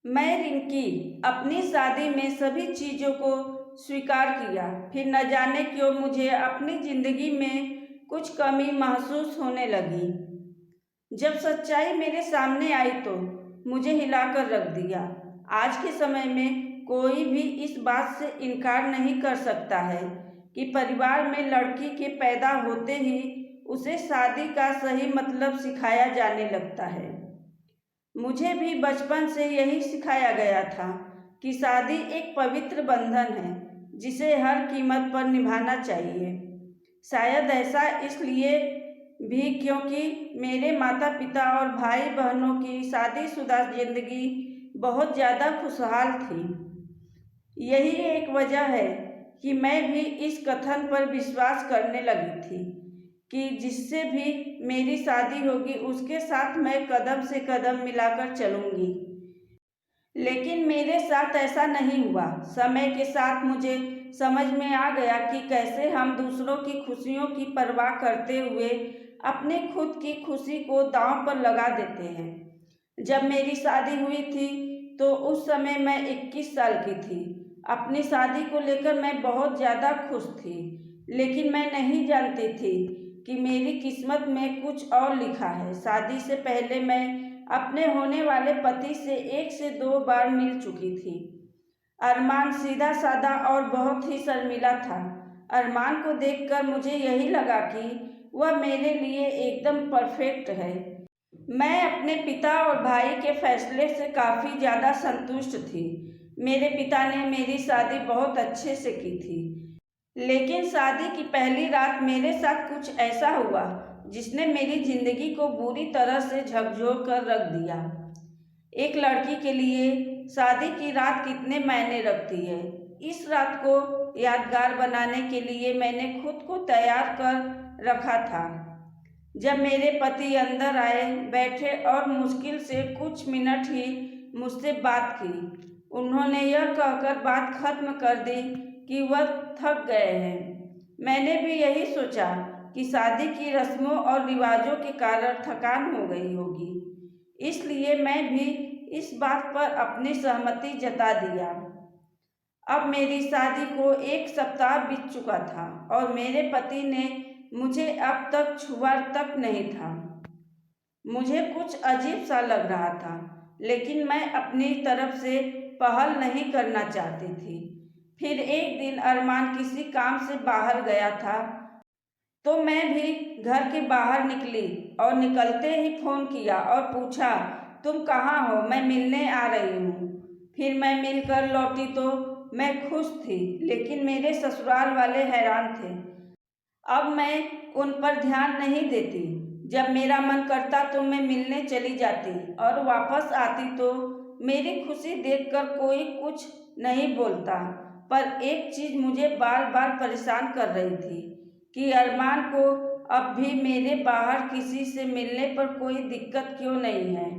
मैं रिंकी अपनी शादी में सभी चीज़ों को स्वीकार किया, फिर न जाने क्यों मुझे अपनी ज़िंदगी में कुछ कमी महसूस होने लगी। जब सच्चाई मेरे सामने आई तो मुझे हिलाकर रख दिया। आज के समय में कोई भी इस बात से इनकार नहीं कर सकता है कि परिवार में लड़की के पैदा होते ही उसे शादी का सही मतलब सिखाया जाने लगता है। मुझे भी बचपन से यही सिखाया गया था कि शादी एक पवित्र बंधन है जिसे हर कीमत पर निभाना चाहिए। शायद ऐसा इसलिए भी क्योंकि मेरे माता पिता और भाई बहनों की शादीशुदा जिंदगी बहुत ज़्यादा खुशहाल थी। यही एक वजह है कि मैं भी इस कथन पर विश्वास करने लगी थी कि जिससे भी मेरी शादी होगी उसके साथ मैं कदम से कदम मिलाकर चलूंगी। लेकिन मेरे साथ ऐसा नहीं हुआ। समय के साथ मुझे समझ में आ गया कि कैसे हम दूसरों की खुशियों की परवाह करते हुए अपनी खुद की खुशी को दांव पर लगा देते हैं। जब मेरी शादी हुई थी तो उस समय मैं 21 साल की थी। अपनी शादी को लेकर मैं बहुत ज़्यादा खुश थी, लेकिन मैं नहीं जानती थी कि मेरी किस्मत में कुछ और लिखा है। शादी से पहले मैं अपने होने वाले पति से 1 से 2 बार मिल चुकी थी। अरमान सीधा साधा और बहुत ही शर्मीला था। अरमान को देखकर मुझे यही लगा कि वह मेरे लिए एकदम परफेक्ट है। मैं अपने पिता और भाई के फैसले से काफ़ी ज़्यादा संतुष्ट थी। मेरे पिता ने मेरी शादी बहुत अच्छे से की थी, लेकिन शादी की पहली रात मेरे साथ कुछ ऐसा हुआ जिसने मेरी ज़िंदगी को बुरी तरह से झकझोर कर रख दिया। एक लड़की के लिए शादी की रात कितने मायने रखती है। इस रात को यादगार बनाने के लिए मैंने खुद को तैयार कर रखा था। जब मेरे पति अंदर आए, बैठे और मुश्किल से कुछ मिनट ही मुझसे बात की, उन्होंने यह कहकर बात खत्म कर दी कि वह थक गए हैं। मैंने भी यही सोचा कि शादी की रस्मों और रिवाजों के कारण थकान हो गई होगी, इसलिए मैं भी इस बात पर अपनी सहमति जता दिया। अब मेरी शादी को 1 सप्ताह बीत चुका था और मेरे पति ने मुझे अब तक छुआ तक नहीं था। मुझे कुछ अजीब सा लग रहा था, लेकिन मैं अपनी तरफ से पहल नहीं करना चाहती थी। फिर एक दिन अरमान किसी काम से बाहर गया था, तो मैं भी घर के बाहर निकली और निकलते ही फ़ोन किया और पूछा, तुम कहाँ हो, मैं मिलने आ रही हूँ। फिर मैं मिलकर लौटी तो मैं खुश थी, लेकिन मेरे ससुराल वाले हैरान थे। अब मैं उन पर ध्यान नहीं देती। जब मेरा मन करता तो मैं मिलने चली जाती और वापस आती तो मेरी खुशी देखकर कोई कुछ नहीं बोलता। पर एक चीज़ मुझे बार बार परेशान कर रही थी कि अरमान को अब भी मेरे बाहर किसी से मिलने पर कोई दिक्कत क्यों नहीं है।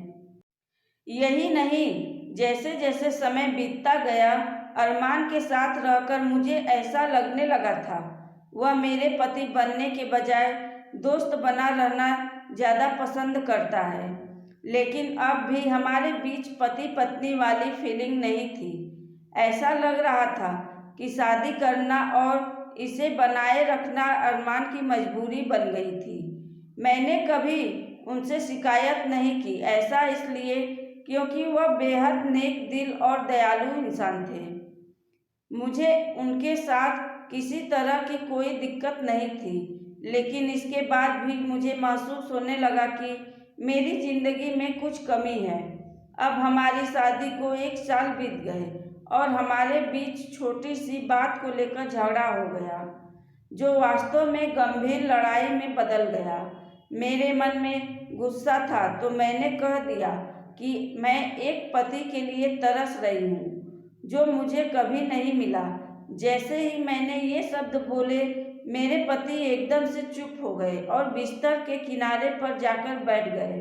यही नहीं, जैसे जैसे समय बीतता गया, अरमान के साथ रहकर मुझे ऐसा लगने लगा था वह मेरे पति बनने के बजाय दोस्त बना रहना ज़्यादा पसंद करता है। लेकिन अब भी हमारे बीच पति पत्नी वाली फीलिंग नहीं थी। ऐसा लग रहा था कि शादी करना और इसे बनाए रखना अरमान की मजबूरी बन गई थी। मैंने कभी उनसे शिकायत नहीं की, ऐसा इसलिए क्योंकि वह बेहद नेक दिल और दयालु इंसान थे। मुझे उनके साथ किसी तरह की कोई दिक्कत नहीं थी, लेकिन इसके बाद भी मुझे महसूस होने लगा कि मेरी ज़िंदगी में कुछ कमी है। अब हमारी शादी को 1 साल बीत गए और हमारे बीच छोटी सी बात को लेकर झगड़ा हो गया, जो वास्तव में गंभीर लड़ाई में बदल गया। मेरे मन में गुस्सा था तो मैंने कह दिया कि मैं एक पति के लिए तरस रही हूँ जो मुझे कभी नहीं मिला। जैसे ही मैंने ये शब्द बोले, मेरे पति एकदम से चुप हो गए और बिस्तर के किनारे पर जाकर बैठ गए।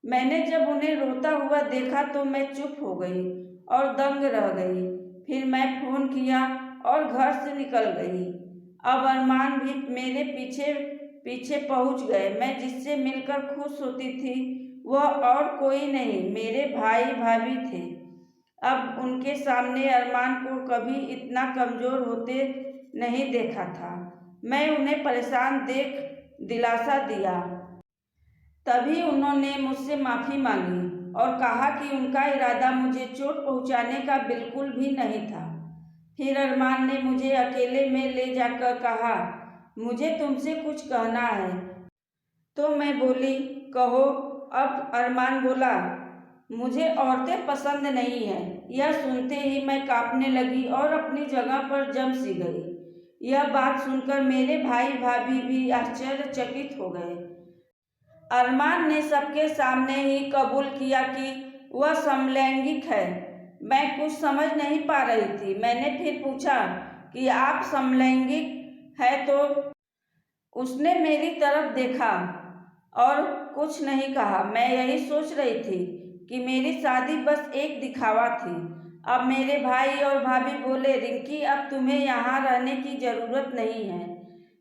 मैंने जब उन्हें रोता हुआ देखा तो मैं चुप हो गई और दंग रह गई। फिर मैं फ़ोन किया और घर से निकल गई। अब अरमान भी मेरे पीछे पीछे पहुंच गए। मैं जिससे मिलकर खुश होती थी वह और कोई नहीं, मेरे भाई भाभी थे। अब उनके सामने अरमान को कभी इतना कमज़ोर होते नहीं देखा था। मैं उन्हें परेशान देख दिलासा दिया। तभी उन्होंने मुझसे माफ़ी मांगी और कहा कि उनका इरादा मुझे चोट पहुंचाने का बिल्कुल भी नहीं था। फिर अरमान ने मुझे अकेले में ले जाकर कहा, मुझे तुमसे कुछ कहना है। तो मैं बोली, कहो। अब अरमान बोला, मुझे औरतें पसंद नहीं हैं। यह सुनते ही मैं कांपने लगी और अपनी जगह पर जम सी गई। यह बात सुनकर मेरे भाई भाभी भी आश्चर्यचकित हो गए। अरमान ने सबके सामने ही कबूल किया कि वह समलैंगिक है। मैं कुछ समझ नहीं पा रही थी। मैंने फिर पूछा कि आप समलैंगिक है? तो उसने मेरी तरफ देखा और कुछ नहीं कहा। मैं यही सोच रही थी कि मेरी शादी बस एक दिखावा थी। अब मेरे भाई और भाभी बोले, रिंकी अब तुम्हें यहाँ रहने की ज़रूरत नहीं है।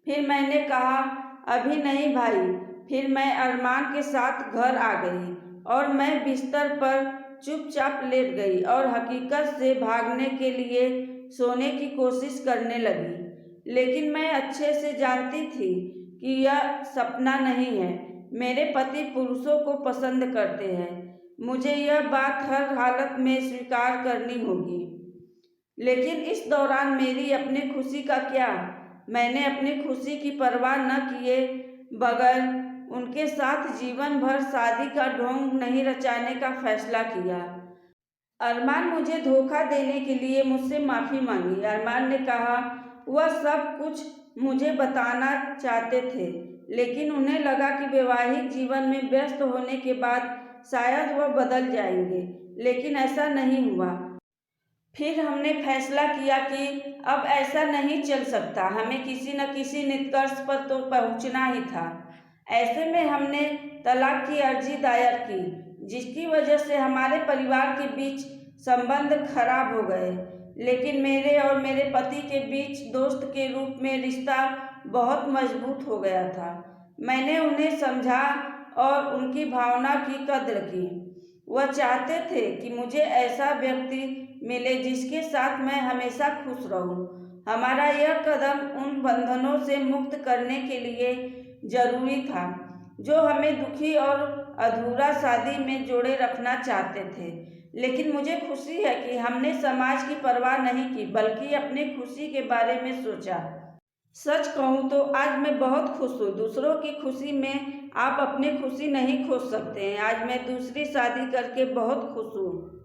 फिर मैंने कहा, अभी नहीं भाई। फिर मैं अरमान के साथ घर आ गई और मैं बिस्तर पर चुपचाप लेट गई और हकीकत से भागने के लिए सोने की कोशिश करने लगी। लेकिन मैं अच्छे से जानती थी कि यह सपना नहीं है। मेरे पति पुरुषों को पसंद करते हैं। मुझे यह बात हर हालत में स्वीकार करनी होगी। लेकिन इस दौरान मेरी अपनी खुशी का क्या? मैंने अपनी खुशी की परवाह न किए बगैर उनके साथ जीवन भर शादी का ढोंग नहीं रचाने का फैसला किया। अरमान मुझे धोखा देने के लिए मुझसे माफ़ी मांगी। अरमान ने कहा वह सब कुछ मुझे बताना चाहते थे, लेकिन उन्हें लगा कि वैवाहिक जीवन में व्यस्त होने के बाद शायद वह बदल जाएंगे, लेकिन ऐसा नहीं हुआ। फिर हमने फैसला किया कि अब ऐसा नहीं चल सकता, हमें किसी न किसी निष्कर्ष पर तो पहुंचना ही था। ऐसे में हमने तलाक की अर्जी दायर की, जिसकी वजह से हमारे परिवार के बीच संबंध खराब हो गए। लेकिन मेरे और मेरे पति के बीच दोस्त के रूप में रिश्ता बहुत मजबूत हो गया था। मैंने उन्हें समझा और उनकी भावना की कद्र की। वह चाहते थे कि मुझे ऐसा व्यक्ति मिले जिसके साथ मैं हमेशा खुश रहूं। हमारा यह कदम उन बंधनों से मुक्त करने के लिए जरूरी था जो हमें दुखी और अधूरा शादी में जोड़े रखना चाहते थे। लेकिन मुझे खुशी है कि हमने समाज की परवाह नहीं की, बल्कि अपनी खुशी के बारे में सोचा। सच कहूँ तो आज मैं बहुत खुश हूँ। दूसरों की खुशी में आप अपनी खुशी नहीं खोज सकते हैं। आज मैं दूसरी शादी करके बहुत खुश हूँ।